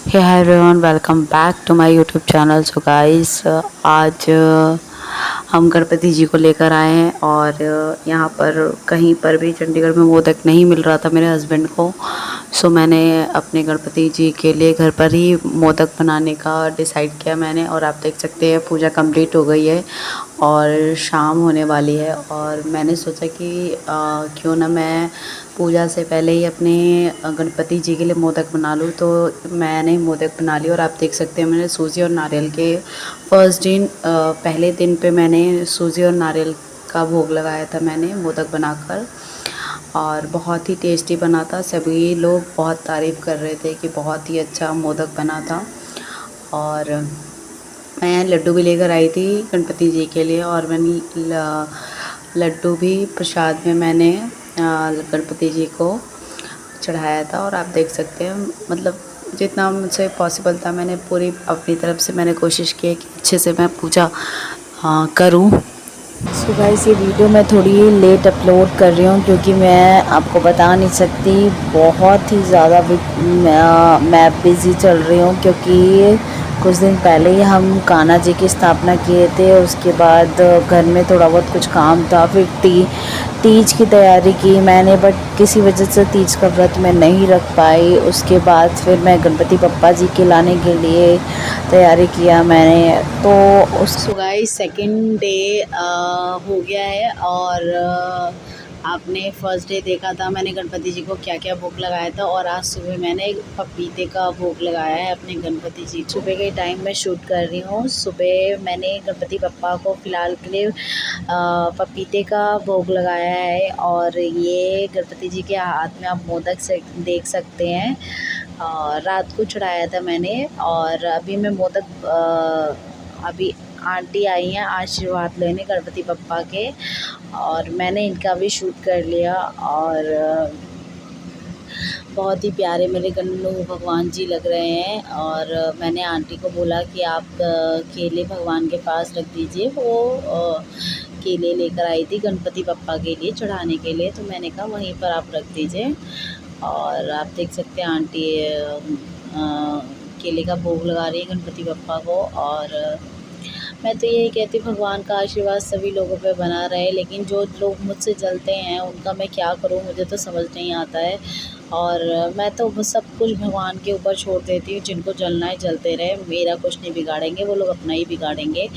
Hey hi everyone, welcome back to my YouTube channel. So guys, आज हम गणपति जी को लेकर आए हैं और यहाँ पर कहीं पर भी चंडीगढ़ में मोदक नहीं मिल रहा था मेरे हस्बैंड को। सो मैंने अपने गणपति जी के लिए घर पर ही मोदक बनाने का डिसाइड किया मैंने। और आप देख सकते हैं पूजा कंप्लीट हो गई है और शाम होने वाली है। और मैंने सोचा कि क्यों ना मैं पूजा से पहले ही अपने गणपति जी के लिए मोदक बना लूँ। तो मैंने मोदक बना लिए और आप देख सकते हैं मैंने सूजी और नारियल के फर्स्ट दिन पहले दिन पे मैंने सूजी और नारियल का भोग लगाया था मैंने मोदक बनाकर। और बहुत ही टेस्टी बना था, सभी लोग बहुत तारीफ़ कर रहे थे कि बहुत ही अच्छा मोदक बना था। और मैं लड्डू भी लेकर आई थी गणपति जी के लिए और मैंने लड्डू भी प्रसाद में मैंने गणपति जी को चढ़ाया था। और आप देख सकते हैं मतलब जितना मुझसे पॉसिबल था मैंने पूरी अपनी तरफ से मैंने कोशिश की कि अच्छे से मैं पूजा करूं। सो गाइस, ये वीडियो मैं थोड़ी लेट अपलोड कर रही हूँ क्योंकि मैं आपको बता नहीं सकती, बहुत ही ज़्यादा मैं बिज़ी चल रही हूँ। क्योंकि कुछ दिन पहले ही हम कान्हा जी की स्थापना किए थे, उसके बाद घर में थोड़ा बहुत कुछ काम था, फिर तीज की तैयारी की मैंने, बट किसी वजह से तीज का व्रत मैं नहीं रख पाई। उसके बाद फिर मैं गणपति बप्पा जी के लाने के लिए तैयारी किया मैंने। तो उस गाइस सेकंड डे हो गया है और आपने फर्स्ट डे देखा था मैंने गणपति जी को क्या क्या भोग लगाया था। और आज सुबह मैंने पपीते का भोग लगाया है अपने गणपति जी। सुबह के टाइम में शूट कर रही हूँ। सुबह मैंने गणपति बप्पा को फ़िलहाल के लिए पपीते का भोग लगाया है। और ये गणपति जी के हाथ में आप मोदक से देख सकते हैं। रात को चढ़ाया था मैंने और अभी मैं मोदक अभी आंटी आई हैं आशीर्वाद लेने गणपति बप्पा के, और मैंने इनका भी शूट कर लिया। और बहुत ही प्यारे मेरे गन्नू भगवान जी लग रहे हैं। और मैंने आंटी को बोला कि आप केले भगवान के पास रख दीजिए। वो केले लेकर आई थी गणपति बप्पा के लिए चढ़ाने के लिए, तो मैंने कहा वहीं पर आप रख दीजिए। और आप देख सकते हैं आंटी केले का भोग लगा रही है गणपति बप्पा को। और मैं तो यही कहती हूँ भगवान का आशीर्वाद सभी लोगों पे बना रहे। लेकिन जो लोग मुझसे जलते हैं उनका मैं क्या करूँ, मुझे तो समझ नहीं आता है। और मैं तो सब कुछ भगवान के ऊपर छोड़ देती हूँ, जिनको जलना है जलते रहे, मेरा कुछ नहीं बिगाड़ेंगे, वो लोग अपना ही बिगाड़ेंगे।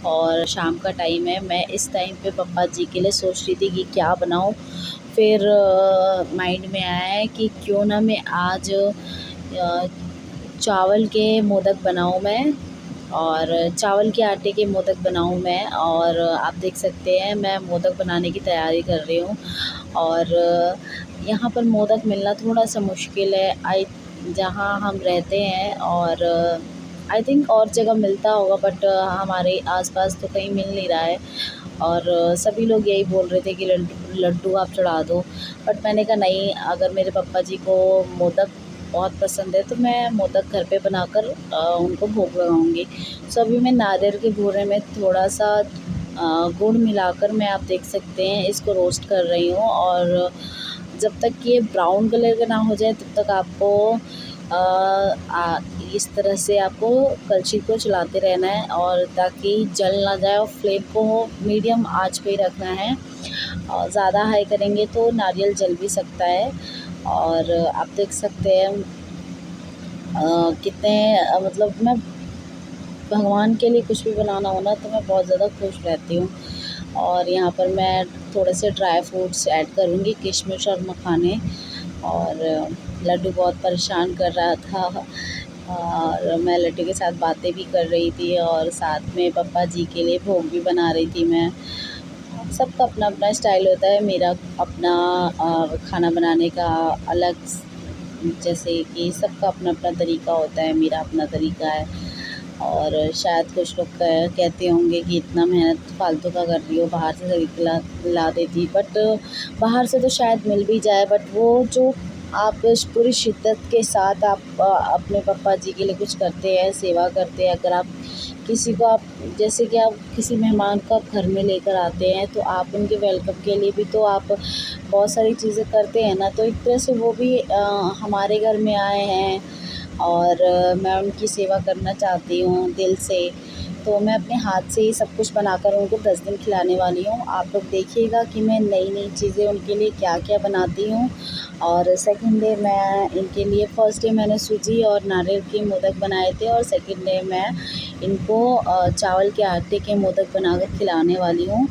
और शाम का टाइम है, मैं इस टाइम पे पप्पा जी के लिए सोच रही थी कि क्या बनाऊँ। फिर माइंड में आया है कि क्यों ना मैं आज चावल के मोदक बनाऊँ मैं, और चावल के आटे के मोदक बनाऊँ मैं। और आप देख सकते हैं मैं मोदक बनाने की तैयारी कर रही हूँ। और यहाँ पर मोदक मिलना थोड़ा सा मुश्किल है जहाँ हम रहते हैं। और आई थिंक और जगह मिलता होगा, बट हमारे आसपास तो कहीं मिल नहीं रहा है। और सभी लोग यही बोल रहे थे कि लड्डू लड्डू आप चढ़ा दो, बट मैंने कहा नहीं, अगर मेरे पापा जी को मोदक बहुत पसंद है तो मैं मोदक घर पे बनाकर उनको भोग लगाऊंगी। सो अभी मैं नारियल के भूरे में थोड़ा सा गुड़ मिलाकर मैं, आप देख सकते हैं, इसको रोस्ट कर रही हूँ। और जब तक ये ब्राउन कलर का ना हो जाए तब तक आपको इस तरह से आपको कलछी को चलाते रहना है, और ताकि जल ना जाए। और फ्लेम को मीडियम आंच पे ही रखना है, और ज़्यादा हाई करेंगे तो नारियल जल भी सकता है। और आप देख सकते हैं कितने मतलब मैं भगवान के लिए कुछ भी बनाना हो ना तो मैं बहुत ज़्यादा खुश रहती हूँ। और यहाँ पर मैं थोड़े से ड्राई फ्रूट्स ऐड करूँगी, किशमिश और मखाने। और लड्डू बहुत परेशान कर रहा था, और मैं लड्डू के साथ बातें भी कर रही थी और साथ में पप्पा जी के लिए भोग भी बना रही थी मैं। सबका अपना अपना स्टाइल होता है, मेरा अपना खाना बनाने का अलग, जैसे कि सबका अपना अपना तरीका होता है, मेरा अपना तरीका है। और शायद कुछ लोग कहते होंगे कि इतना मेहनत फालतू का कर रही हो, बाहर से खरीद के ला देती। बट बाहर से तो शायद मिल भी जाए, बट वो जो आप पूरी शिद्दत के साथ आप अपने पापा जी के लिए कुछ करते हैं, सेवा करते हैं। अगर आप किसी को, आप जैसे कि आप किसी मेहमान को आप घर में लेकर आते हैं तो आप उनके वेलकम के लिए भी तो आप बहुत सारी चीज़ें करते हैं ना। तो एक तरह से वो भी हमारे घर में आए हैं, और मैं उनकी सेवा करना चाहती हूँ दिल से। तो मैं अपने हाथ से ही सब कुछ बनाकर उनको 10 दिन खिलाने वाली हूँ। आप लोग देखिएगा कि मैं नई-नई चीज़ें उनके लिए क्या-क्या बनाती हूँ। और सेकंड डे मैं इनके लिए, फर्स्ट डे मैंने सूजी और नारियल के मोदक बनाए थे और सेकंड डे मैं इनको चावल के आटे के मोदक बनाकर खिलाने वाली हूँ।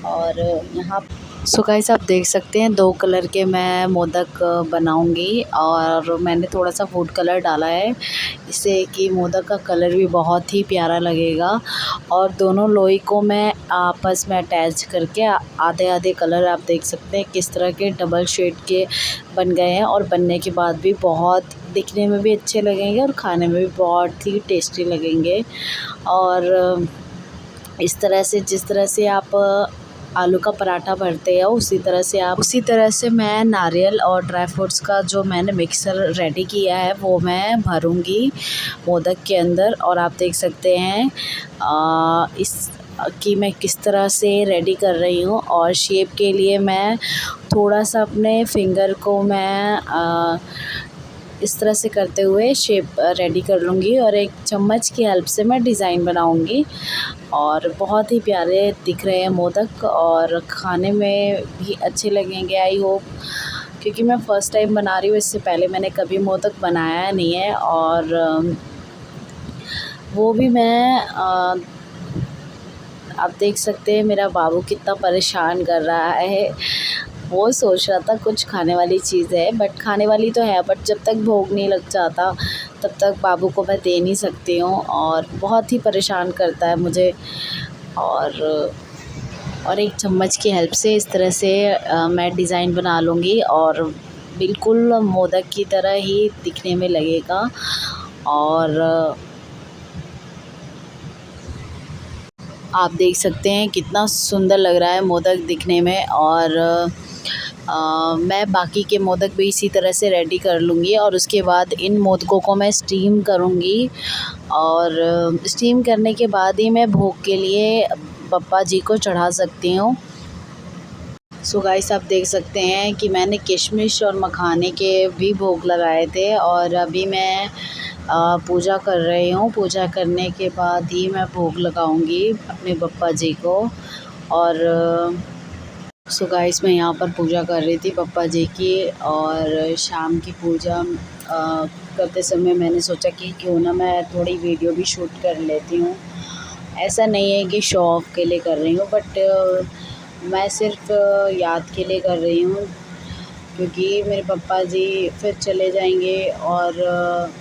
और यहाँ सो गाइस आप देख सकते हैं 2 कलर के मैं मोदक बनाऊंगी और मैंने थोड़ा सा फूड कलर डाला है, इससे कि मोदक का कलर भी बहुत ही प्यारा लगेगा। और दोनों लोई को मैं आपस में अटैच करके आधे आधे कलर आप देख सकते हैं किस तरह के डबल शेड के बन गए हैं। और बनने के बाद भी बहुत दिखने में भी अच्छे लगेंगे और खाने में भी बहुत ही टेस्टी लगेंगे। और इस तरह से, जिस तरह से आप आलू का पराठा भरते हैं उसी तरह से मैं नारियल और ड्राई फ्रूट्स का जो मैंने मिक्सर रेडी किया है वो मैं भरूँगी मोदक के अंदर। और आप देख सकते हैं इस कि मैं किस तरह से रेडी कर रही हूँ। और शेप के लिए मैं थोड़ा सा अपने फिंगर को मैं इस तरह से करते हुए शेप रेडी कर लूँगी और एक चम्मच की हेल्प से मैं डिज़ाइन बनाऊँगी। और बहुत ही प्यारे दिख रहे हैं मोदक और खाने में भी अच्छे लगेंगे आई होप, क्योंकि मैं फ़र्स्ट टाइम बना रही हूँ। इससे पहले मैंने कभी मोदक बनाया नहीं है। और वो भी मैं आप देख सकते हैं मेरा बाबू कितना परेशान कर रहा है। वो सोच रहा था कुछ खाने वाली चीज़ है, बट खाने वाली तो है, बट जब तक भोग नहीं लग जाता तब तक बाबू को मैं दे नहीं सकती हूँ। और बहुत ही परेशान करता है मुझे। और एक चम्मच की हेल्प से इस तरह से मैं डिज़ाइन बना लूँगी और बिल्कुल मोदक की तरह ही दिखने में लगेगा। और आप देख सकते हैं कितना सुंदर लग रहा है मोदक दिखने में। और मैं बाकी के मोदक भी इसी तरह से रेडी कर लूँगी और उसके बाद इन मोदकों को मैं स्टीम करूँगी। और स्टीम करने के बाद ही मैं भोग के लिए पप्पा जी को चढ़ा सकती हूँ। सो गाइस आप देख सकते हैं कि मैंने किशमिश और मखाने के भी भोग लगाए थे और अभी मैं पूजा कर रही हूँ। पूजा करने के बाद ही मैं भोग लगाऊंगी अपने पप्पा जी को। और सो गाइस मैं यहाँ पर पूजा कर रही थी पप्पा जी की। और शाम की पूजा करते समय मैंने सोचा कि क्यों ना मैं थोड़ी वीडियो भी शूट कर लेती हूँ। ऐसा नहीं है कि शो ऑफ के लिए कर रही हूँ, बट मैं सिर्फ याद के लिए कर रही हूँ, क्योंकि मेरे पापा जी फिर चले जाएंगे। और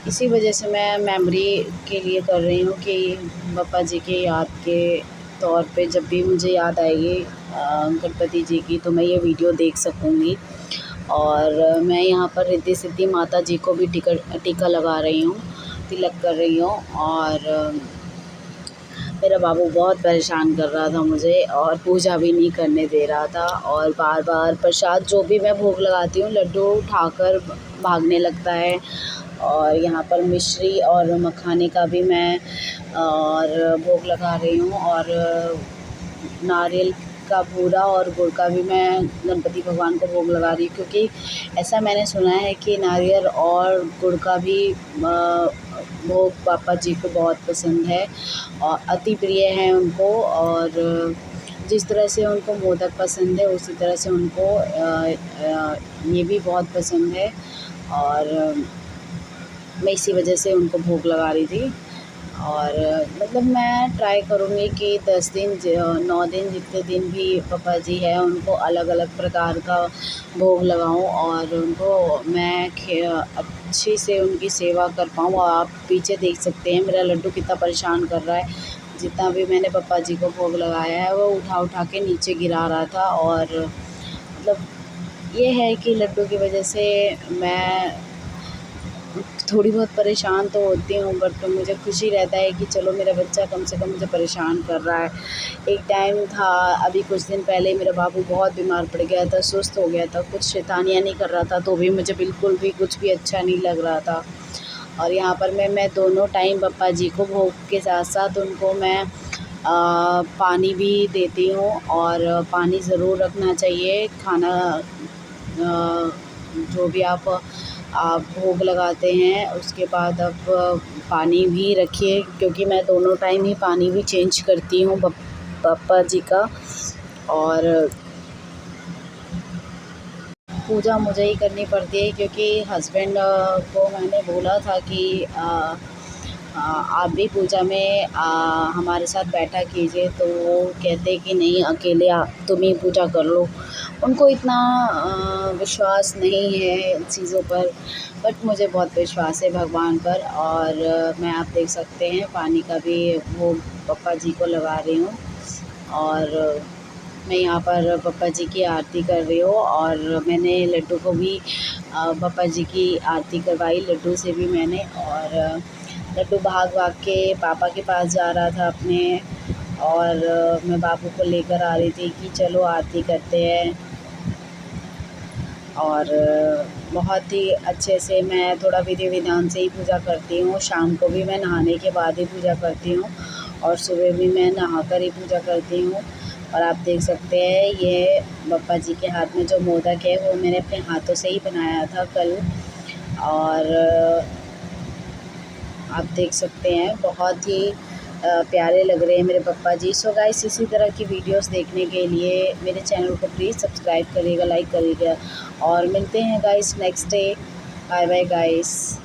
इसी वजह से मैं मेमोरी के लिए कर रही हूँ कि पापा जी के याद के तौर पे जब भी मुझे याद आएगी गणपति जी की तो मैं ये वीडियो देख सकूँगी। और मैं यहाँ पर रिद्धि सिद्धि माता जी को भी टीका लगा रही हूँ, तिलक कर रही हूँ। और मेरा बाबू बहुत परेशान कर रहा था मुझे और पूजा भी नहीं करने दे रहा था। और बार बार प्रसाद जो भी मैं भोग लगाती हूँ लड्डू उठाकर भागने लगता है। और यहाँ पर मिश्री और मखाने का भी मैं और भोग लगा रही हूँ। और नारियल का बूरा और गुड़ का भी मैं गणपति भगवान को भोग लगा रही हूँ, क्योंकि ऐसा मैंने सुना है कि नारियल और गुड़ का भी भोग पापा जी को बहुत पसंद है और अति प्रिय है उनको। और जिस तरह से उनको मोदक पसंद है उसी तरह से उनको ये भी बहुत पसंद है। और मैं इसी वजह से उनको भोग लगा रही थी। और मतलब मैं ट्राई करूँगी कि 10 दिन 9 दिन जितने दिन भी पापा जी हैं उनको अलग अलग प्रकार का भोग लगाऊँ और उनको मैं अच्छी से उनकी सेवा कर पाऊँ। और आप पीछे देख सकते हैं मेरा लड्डू कितना परेशान कर रहा है। जितना भी मैंने पापा जी को भोग लगाया है वो उठा उठा के नीचे गिरा रहा था। और मतलब ये है कि लड्डू की वजह से मैं थोड़ी बहुत परेशान तो होती हूँ, बट मुझे खुशी रहता है कि चलो मेरा बच्चा कम से कम मुझे परेशान कर रहा है। एक टाइम था अभी कुछ दिन पहले मेरा बाबू बहुत बीमार पड़ गया था, सुस्त हो गया था, कुछ शैतानियाँ नहीं कर रहा था, तो भी मुझे बिल्कुल भी कुछ भी अच्छा नहीं लग रहा था। और यहाँ पर मैं दोनों टाइम पप्पा जी को भोग के साथ साथ उनको मैं पानी भी देती हूँ। और पानी ज़रूर रखना चाहिए। खाना जो भी आप आप भोग लगाते हैं। उसके बाद अब पानी भी रखिए, क्योंकि मैं दोनों टाइम ही पानी भी चेंज करती हूँ बप्पा जी का। और पूजा मुझे ही करनी पड़ती है, क्योंकि हस्बैंड को मैंने बोला था कि आप भी पूजा में हमारे साथ बैठा कीजिए, तो वो कहते कि नहीं, अकेले तुम ही पूजा कर लो। उनको इतना विश्वास नहीं है इन चीज़ों पर, बट मुझे बहुत विश्वास है भगवान पर। और मैं, आप देख सकते हैं, पानी का भी वो पप्पा जी को लगा रही हूँ। और मैं यहाँ पर पप्पा जी की आरती कर रही हूँ, और मैंने लड्डू को भी पप्पा जी की आरती करवाई लड्डू से भी मैंने। और लड्डू भाग भाग के पापा के पास जा रहा था अपने, और मैं बाबू को लेकर आ रही थी कि चलो आरती करते हैं। और बहुत ही अच्छे से मैं थोड़ा विधि विधान से ही पूजा करती हूँ। शाम को भी मैं नहाने के बाद ही पूजा करती हूँ, और सुबह भी मैं नहाकर ही पूजा करती हूँ। और आप देख सकते हैं, ये बप्पा जी के हाथ में जो मोदक है वो मैंने अपने हाथों से ही बनाया था कल। और आप देख सकते हैं, बहुत ही प्यारे लग रहे हैं मेरे पप्पा जी। सो गाइस, इसी तरह की वीडियोस देखने के लिए मेरे चैनल को प्लीज़ सब्सक्राइब करिएगा, लाइक करिएगा। और मिलते हैं guys next day. Bye bye guys.